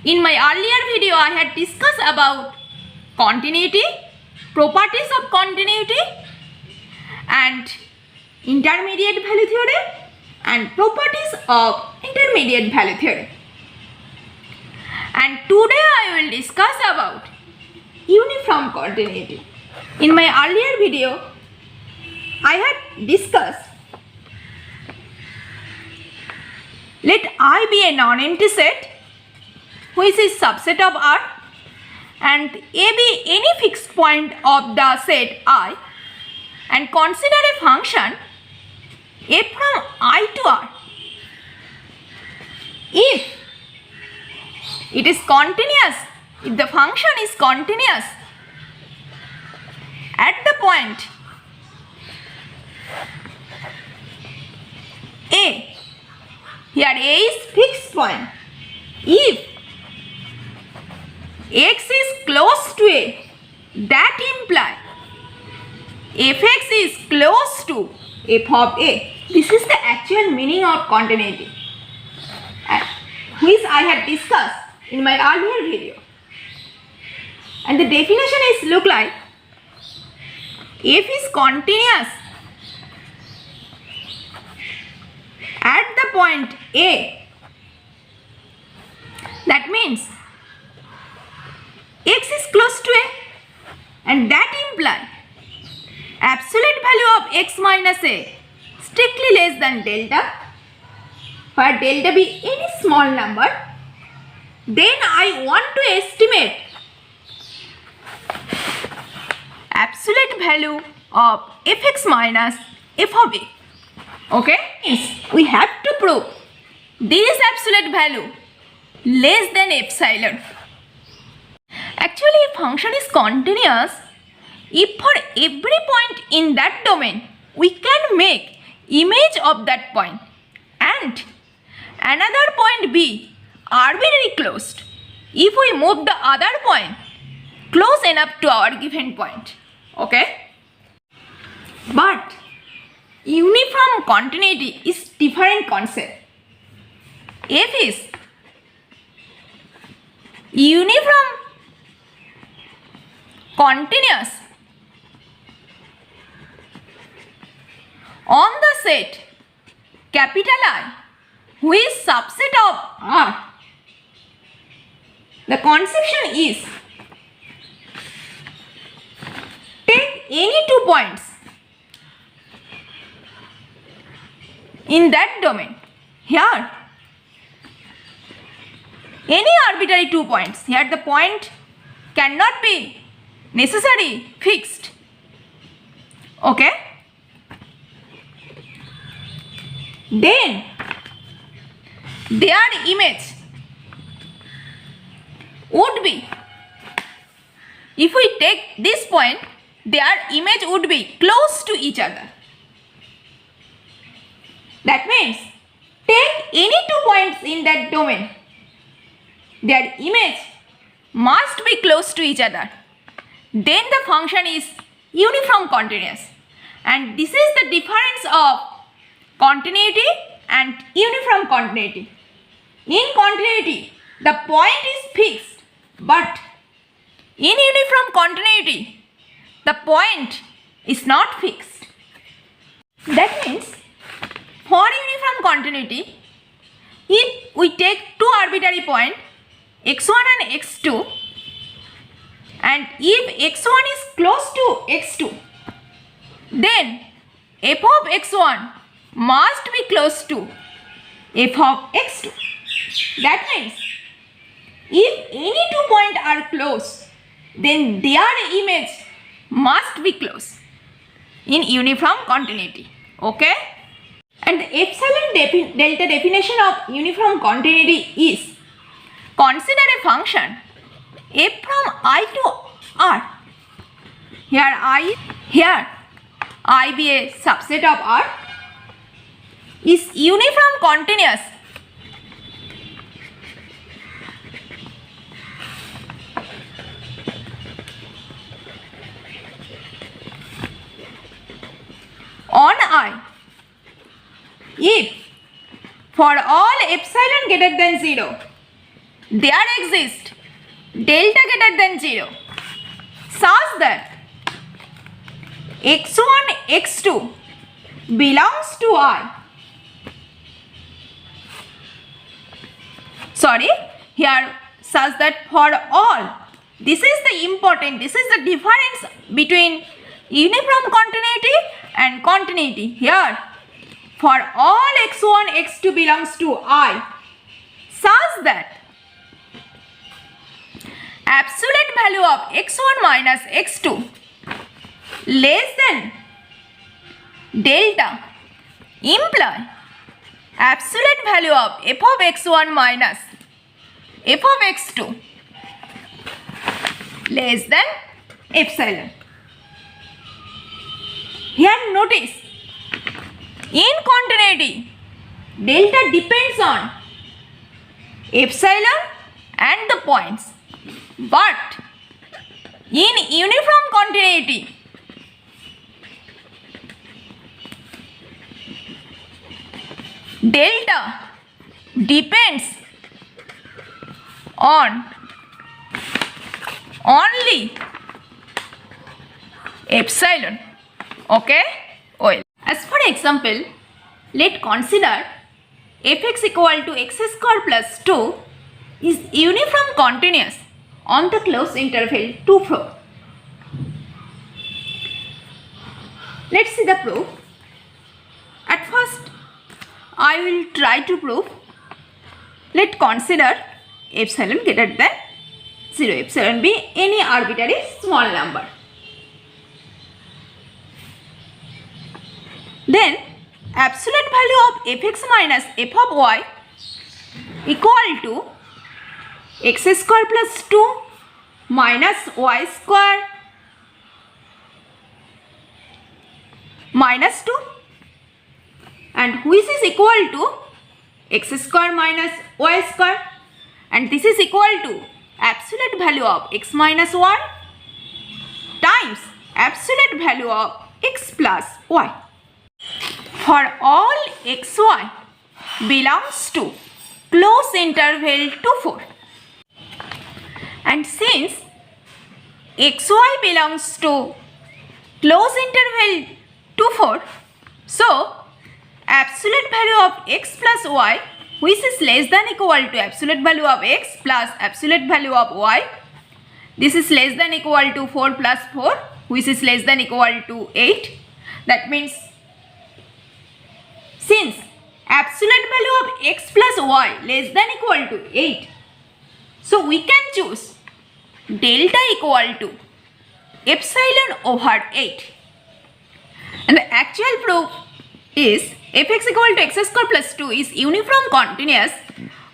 In my earlier video, I had discussed about continuity, properties of continuity, and intermediate value theorem and properties of intermediate value theorem. And today I will discuss about uniform continuity. In my earlier video, I had discussed let I be a non-empty set which is subset of R and A be any fixed point of the set I, and consider a function f from I to R. If it is continuous, if the function is continuous at the point A, here A is fixed point. If x is close to A, that implies fx is close to f of A. This is the actual meaning of continuity, which I had discussed in my earlier video. And the definition is look like f is continuous at the point A. That means x is close to A, and that implies absolute value of x minus A strictly less than delta, where delta be any small number. Then I want to estimate absolute value of fx minus f of A. Okay, we have to prove this absolute value less than epsilon. Actually, a function is continuous if for every point in that domain we can make image of that point and another point be arbitrarily closed if we move the other point close enough to our given point. Okay? But uniform continuity is different concept. F is uniform continuous on the set capital I, which is subset of R. The conception is take any 2 points in that domain. Here any arbitrary 2 points. Here the point cannot be necessarily fixed. Okay? Then their image would be, if we take this point, their image would be close to each other. That means take any 2 points in that domain, their image must be close to each other. Then the function is uniform continuous. And this is the difference of continuity and uniform continuity. In continuity, the point is fixed, but in uniform continuity, the point is not fixed. That means for uniform continuity, if we take 2 arbitrary points x1 and x2, and if x1 is close to x2, then f of x1 must be close to f of x2. That means if any 2 points are close, then their image must be close in uniform continuity. Okay? And the epsilon delta definition of uniform continuity is, consider a function f from I to R. Here I be a subset of R is uniform continuous on I if for all epsilon greater than 0 there exists delta greater than 0 such that x1 x2 belongs to I. Here such that for all, this is the difference between uniform continuity and continuity. Here for all x1 x2 belongs to I such that absolute value of x1 minus x2 less than delta imply absolute value of f of x1 minus f of x2 less than epsilon. Here notice, in continuity delta depends on epsilon and the points, but in uniform continuity delta depends on only epsilon. Okay? Well, as for example, let's consider fx equal to x square plus 2 is uniform continuous on the closed interval 2, 4. Let's see the proof. At first, I will try to prove. Let's consider epsilon greater than 0. Epsilon be any arbitrary small number. Then absolute value of fx minus f of y equal to x square plus 2 minus y square minus 2, and which is equal to x square minus y square, and this is equal to absolute value of x minus 1 times absolute value of x plus y. For all xy belongs to closed interval 2, 4, and since xy belongs to closed interval 2, 4, so absolute value of x plus y, which is less than equal to absolute value of x plus absolute value of y, this is less than equal to 4 plus 4, which is less than equal to 8. That means since absolute value of x plus y less than equal to 8, so we can choose delta equal to epsilon over 8. And the actual proof is fx equal to x square plus 2 is uniform continuous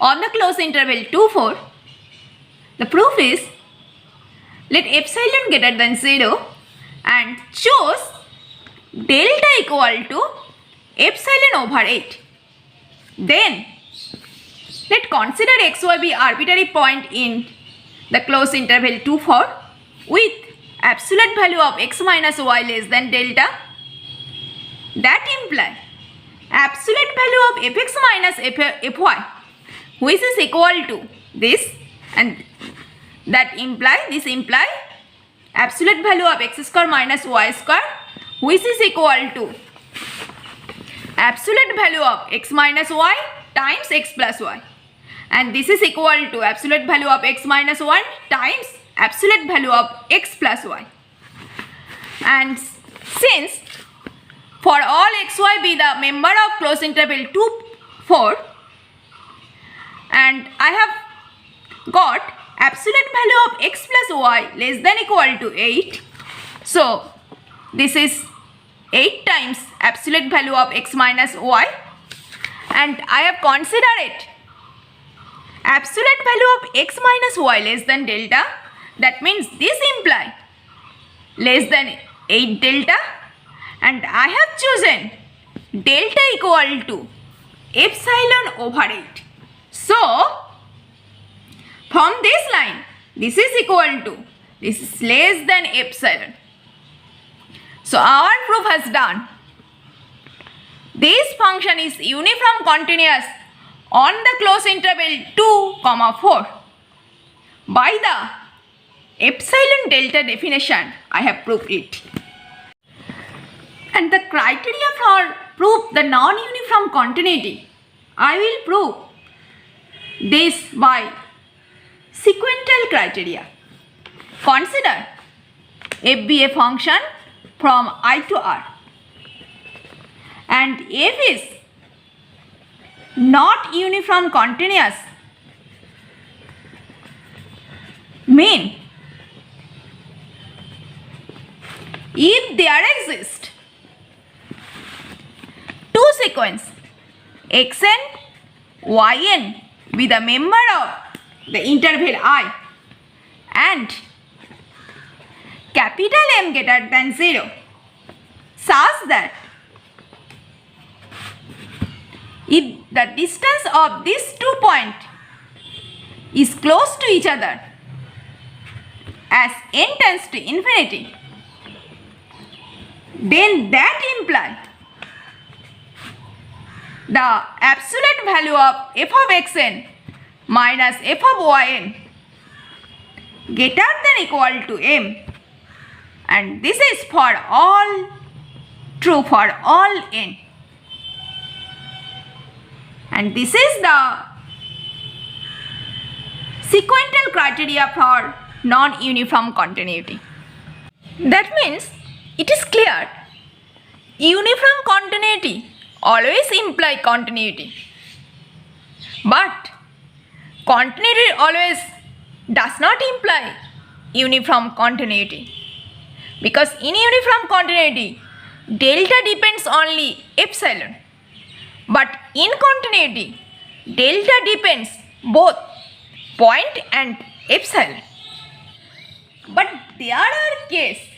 on the closed interval 2, 4. The proof is, let epsilon greater than 0 and choose delta equal to epsilon over 8. Then let consider xy be arbitrary point in the closed interval 2, 4 with absolute value of x minus y less than delta. That imply absolute value of fx minus fy, which is equal to this, and that imply absolute value of x square minus y square, which is equal to absolute value of x minus y times x plus y, and this is equal to absolute value of x minus 1 times absolute value of x plus y. And since for all xy be the member of closed interval 2, 4, and I have got absolute value of x plus y less than equal to 8, so this is 8 times absolute value of x minus y, and I have considered absolute value of x minus y less than delta. That means this imply less than 8 delta, and I have chosen delta equal to epsilon over 8. So from this line, this is equal to, this is less than epsilon. So our proof has done. This function is uniform continuous on the closed interval 2, 4. By the epsilon delta definition, I have proved it. And the criteria for prove the non-uniform continuity, I will prove this by sequential criteria. Consider f be a function from I to R, and f is not uniform continuous mean if there exist two sequence xn yn with a member of the interval I and capital M greater than 0 such that if the distance of these 2 points is close to each other as n tends to infinity, then that implies the absolute value of f of xn minus f of yn greater than equal to m, and this is for all true for all n, and this is the sequential criteria for non-uniform continuity. That means it is clear uniform continuity always imply continuity, but continuity always does not imply uniform continuity, because in uniform continuity delta depends only epsilon, but in continuity delta depends both point and epsilon. But there are cases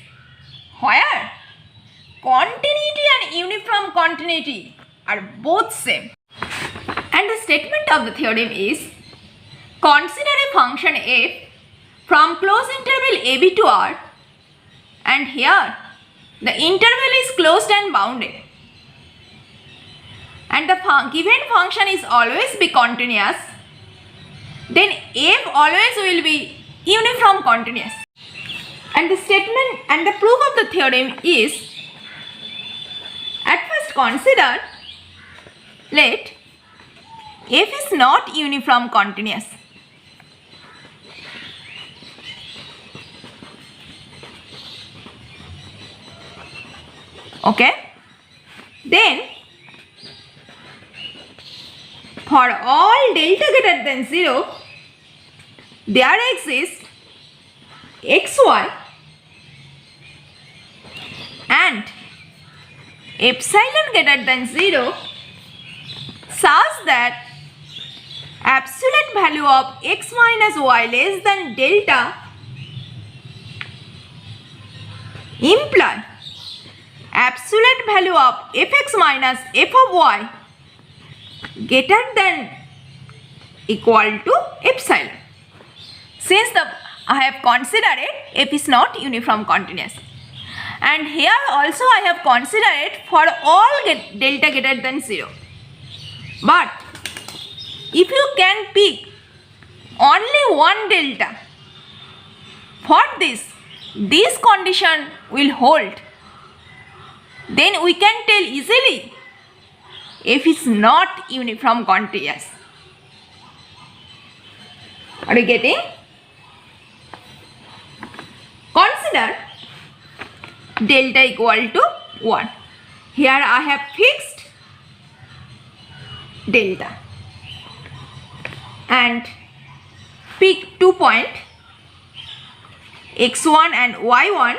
where continuity and uniform continuity are both same, and the statement of the theorem is: consider a function f from closed interval ab to R, and here the interval is closed and bounded, and the given function is always be continuous, then f always will be uniform continuous. And the statement and the proof of the theorem is: at first consider, let f is not uniform continuous. Okay? Then for all delta greater than 0, there exists xy and epsilon greater than 0 such that absolute value of x minus y less than delta imply absolute value of fx minus f of y greater than equal to epsilon. Since I have considered f is not uniform continuous, and here also I have considered for all delta greater than 0. But if you can pick only one delta, for this condition will hold, then we can tell easily f is not uniform continuous. Are you getting? Consider delta equal to 1. Here I have fixed delta and pick 2 points x1 and y1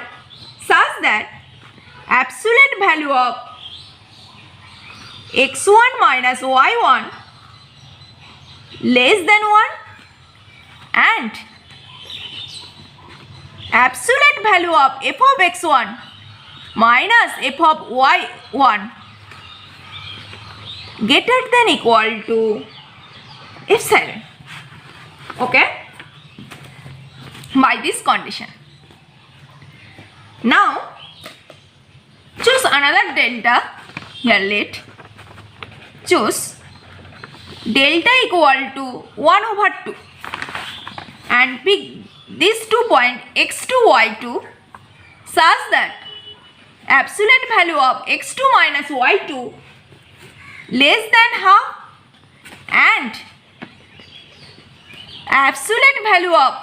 such that absolute value of x1 minus y1 less than 1 and absolute value of f of x1 minus f of y1 greater than equal to epsilon. Okay? By this condition. Now choose another delta. Here let choose delta equal to 1 over 2 and pick these 2 points x2, y2 such that absolute value of x2 minus y2 less than half and absolute value of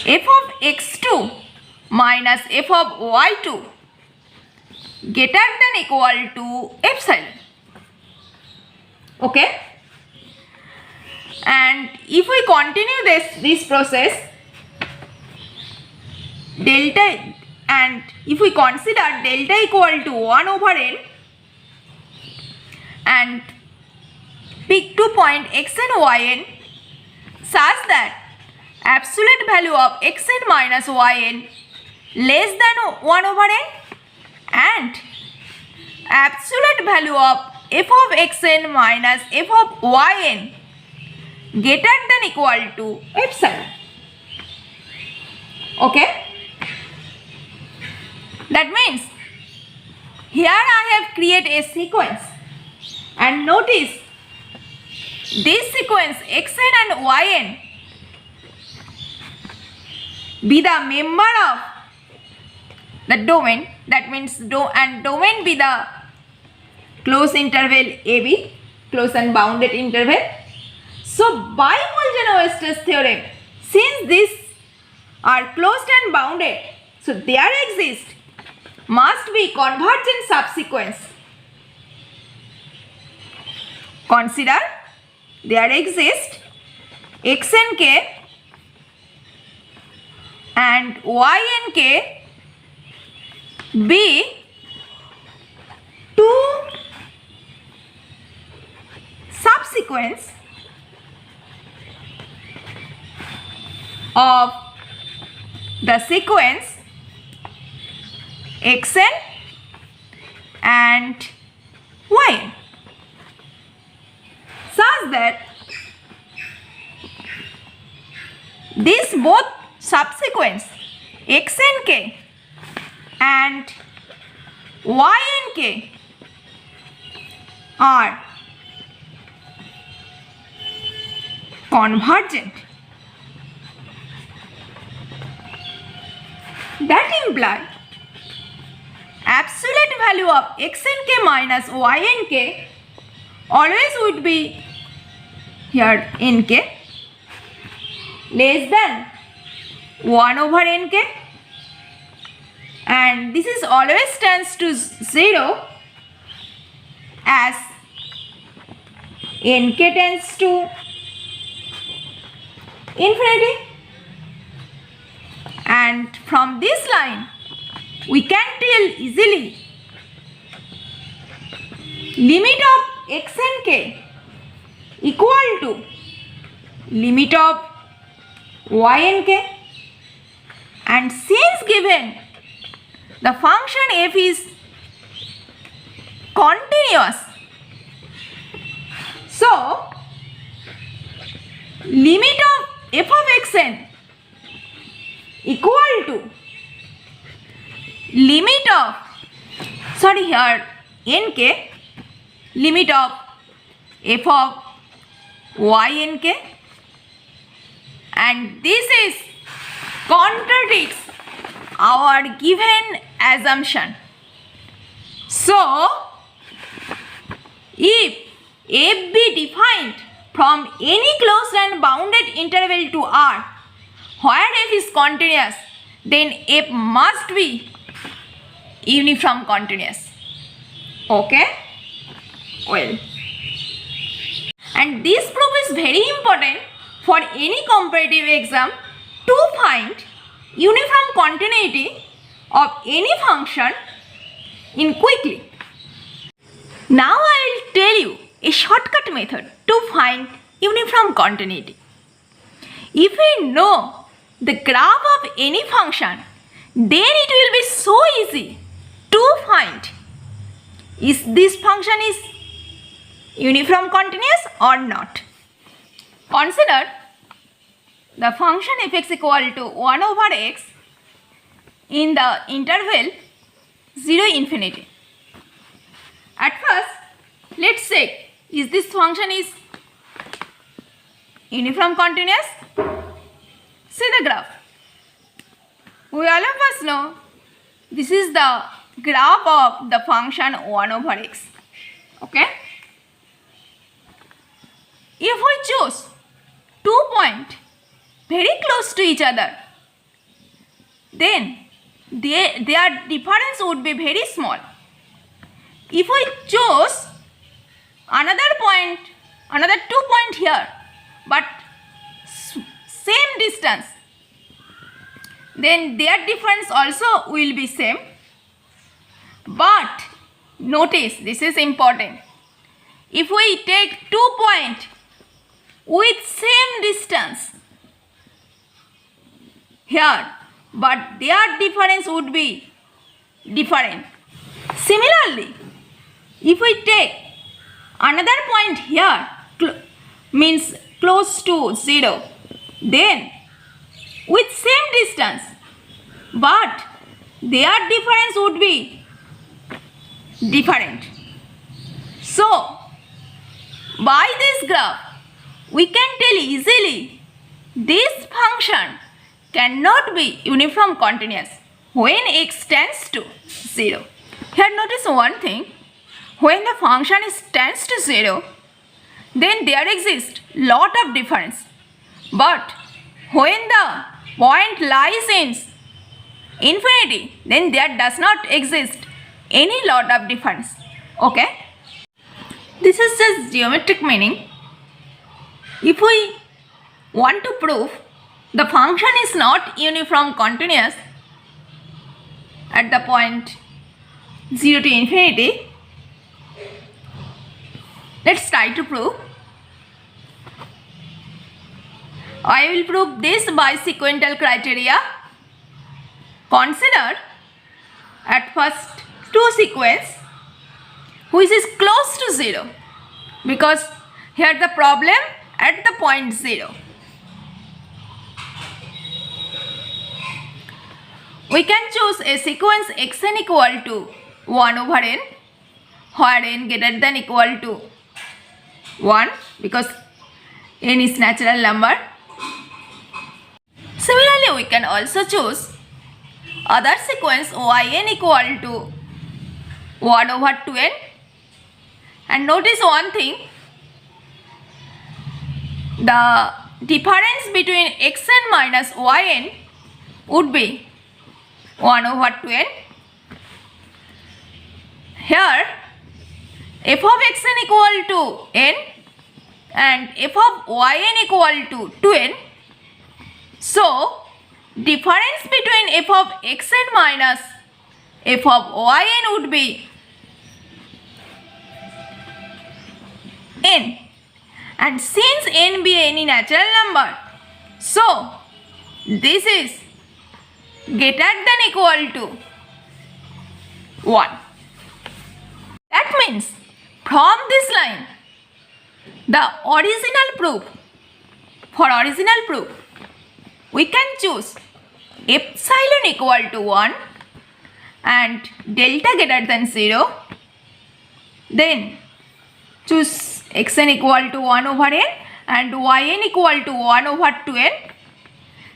f of x2 minus f of y2 greater than equal to epsilon. Okay, and if we continue this process delta, and if we consider delta equal to 1 over n and pick 2 points x and y n such that absolute value of x n minus y n less than 1 over n and absolute value of f of x n minus f of y n greater than equal to epsilon. Okay, that means here I have created a sequence, and notice this sequence xn and yn be the member of the domain, that means domain be the closed interval AB, closed and bounded interval. So by Molyneux-Weierstrass theorem, since these are closed and bounded, so there exists must be convergent subsequence. Consider there exists xnk and ynk be two subsequence of the sequence xn and yn such that these both subsequence xnk and ynk are convergent. That implies absolute value of xnk minus ynk always would be here nk less than 1 over nk, and this is always tends to 0 as nk tends to infinity. And from this line we can tell easily limit of xnk equal to limit of ynk, and since given the function f is continuous, so limit of f of xn equal to limit of nk limit of f of ynk, and this is contradicts our given assumption. So if f be defined from any closed and bounded interval to R where f is continuous, then f must be uniform continuous. Okay, well, and this proof is very important for any comparative exam to find uniform continuity of any function in quickly. Now I will tell you a shortcut method to find uniform continuity. If we know the graph of any function, then it will be so easy to find is this function is uniform continuous or not. Consider the function fx equal to 1 over x in the interval 0 infinity. At first, let's check is this function is uniform continuous? See the graph. We all of us know this is the graph of the function 1 over x. Okay? If we choose 2 points very close to each other, then their difference would be very small. If we choose another 2 points here, but same distance, then their difference also will be same. But notice, this is important. If we take 2 points with same distance here, but their difference would be different. Similarly, if we take another point here, means close to 0, then with same distance, but their difference would be different. So, by this graph, we can tell easily this function cannot be uniform continuous when x tends to 0. Here notice one thing, when the function tends to 0, then there exists lot of difference. But when the point lies in infinity, then there does not exist any lot of difference. Okay? This is just geometric meaning. If we want to prove the function is not uniform continuous at the point 0 to infinity, let's try to prove. I will prove this by sequential criteria. Consider at first two sequence which is close to 0, because here the problem at the point 0. We can choose a sequence xn equal to 1 over n, where n greater than equal to 1, because n is natural number. Similarly, we can also choose other sequence yn equal to 1 over 2n. And notice one thing, the difference between xn minus yn would be 1 over 2n. Here f of xn equal to n and f of yn equal to 2n. So, difference between f of xn minus f of yn would be n, and since n be any natural number, so this is greater than equal to 1. That means from this line, the for original proof, we can choose epsilon equal to 1 and delta greater than 0, then choose xn equal to 1 over n and yn equal to 1 over 2n,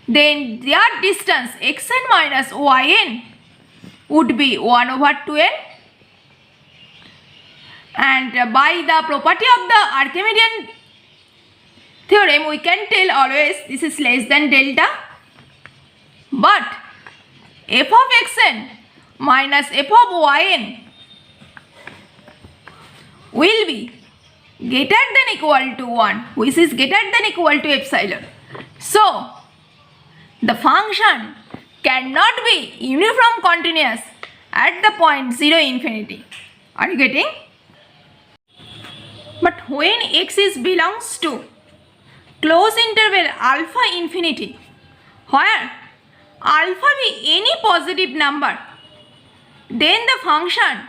then their distance xn minus yn would be 1 over 2n, and by the property of the Archimedean theorem we can tell always this is less than delta, but f of xn minus f of yn will be greater than equal to 1, which is greater than equal to epsilon. So, the function cannot be uniform continuous at the point 0 infinity. Are you getting? But when x is belongs to close interval alpha infinity, where alpha be any positive number, then the function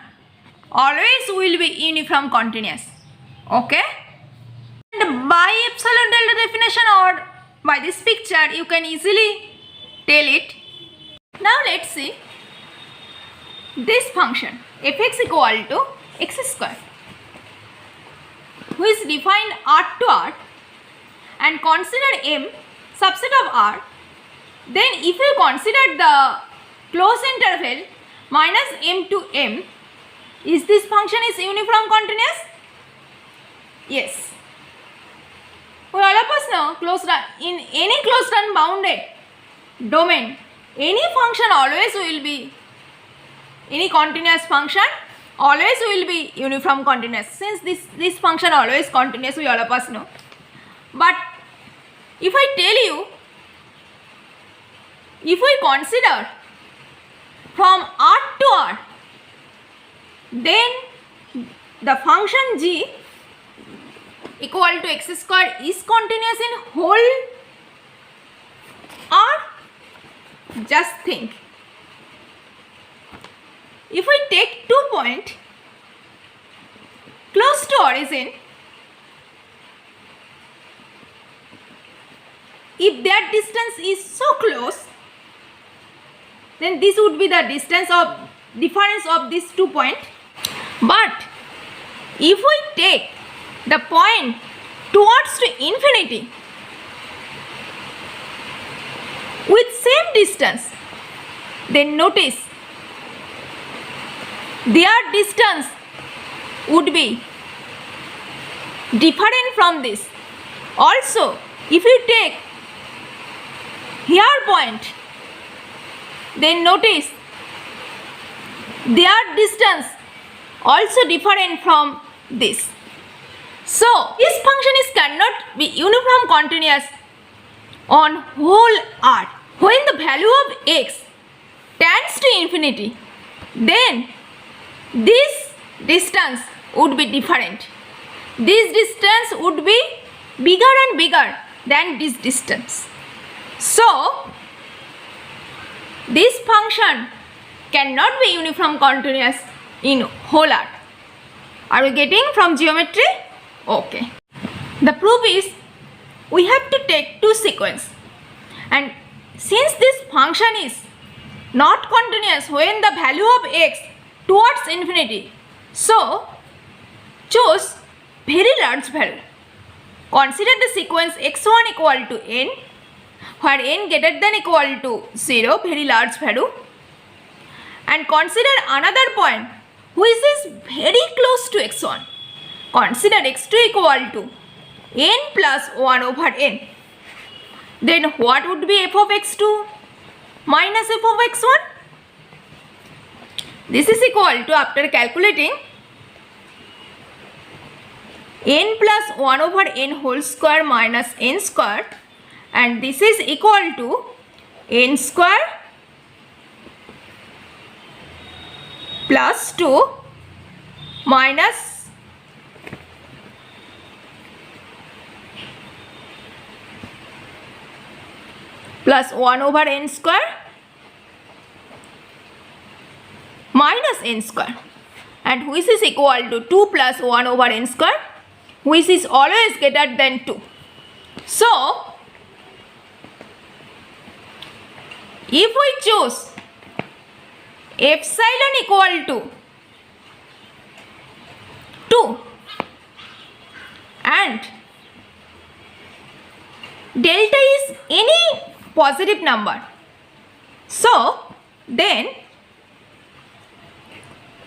always will be uniform continuous. Okay? And by epsilon delta definition or by this picture you can easily tell it. Now let's see this function fx equal to x square. which define R to R and consider M subset of R, then if you consider the closed interval minus M to M, is this function is uniform continuous? Yes. We all of us know in any closed and bounded domain, any function always will be, any continuous function always will be uniform continuous, since this function always continuous, we all of us know. But if I tell you, if we consider from R to R, then the function g equal to x square is continuous in whole R. Just think, if we take 2 points close to origin, if their distance is so close, then this would be the difference of these 2 points. But if we take the point towards to infinity with same distance, then notice their distance would be different from this. Also, if you take here point, then notice their distance also different from this. So this function is cannot be uniform continuous on whole R. When the value of x tends to infinity, then this distance would be different. This distance would be bigger and bigger than this distance. So this function cannot be uniform continuous in whole R. Are we getting from geometry? Okay. The proof is, we have to take two sequences, and since this function is not continuous when the value of x towards infinity, so choose very large value. Consider the sequence x1 equal to n, where n greater than equal to 0, very large value, and consider another point which is very close to x1. Consider x2 equal to n plus 1 over n. Then what would be f of x2 minus f of x1? This is equal to, after calculating, n plus 1 over n whole square minus n square, and this is equal to n square plus 2 minus plus 1 over n square minus n square, and which is equal to 2 plus 1 over n square, which is always greater than 2. So if we choose epsilon equal to 2 and delta is any positive number, so then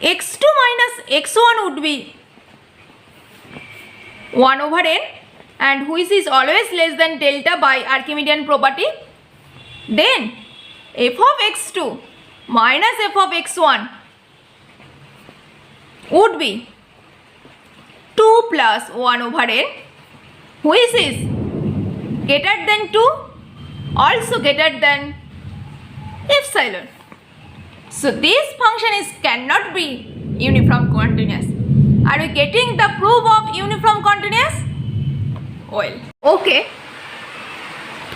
x2 minus x1 would be 1 over n, and which is always less than delta by Archimedean property. Then f of x2 minus f of x1 would be 2 plus 1 over n, which is greater than 2, also greater than epsilon. So this function is cannot be uniform continuous. Are we getting the proof of uniform continuous? Well, okay.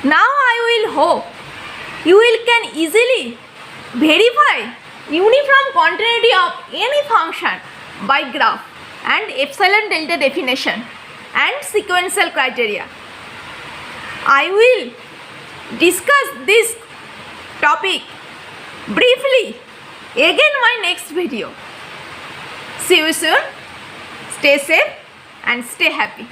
Now I will hope you will can easily verify uniform continuity of any function by graph and epsilon delta definition and sequential criteria. I will discuss this topic briefly again in my next video. See you soon. Stay safe. and stay happy.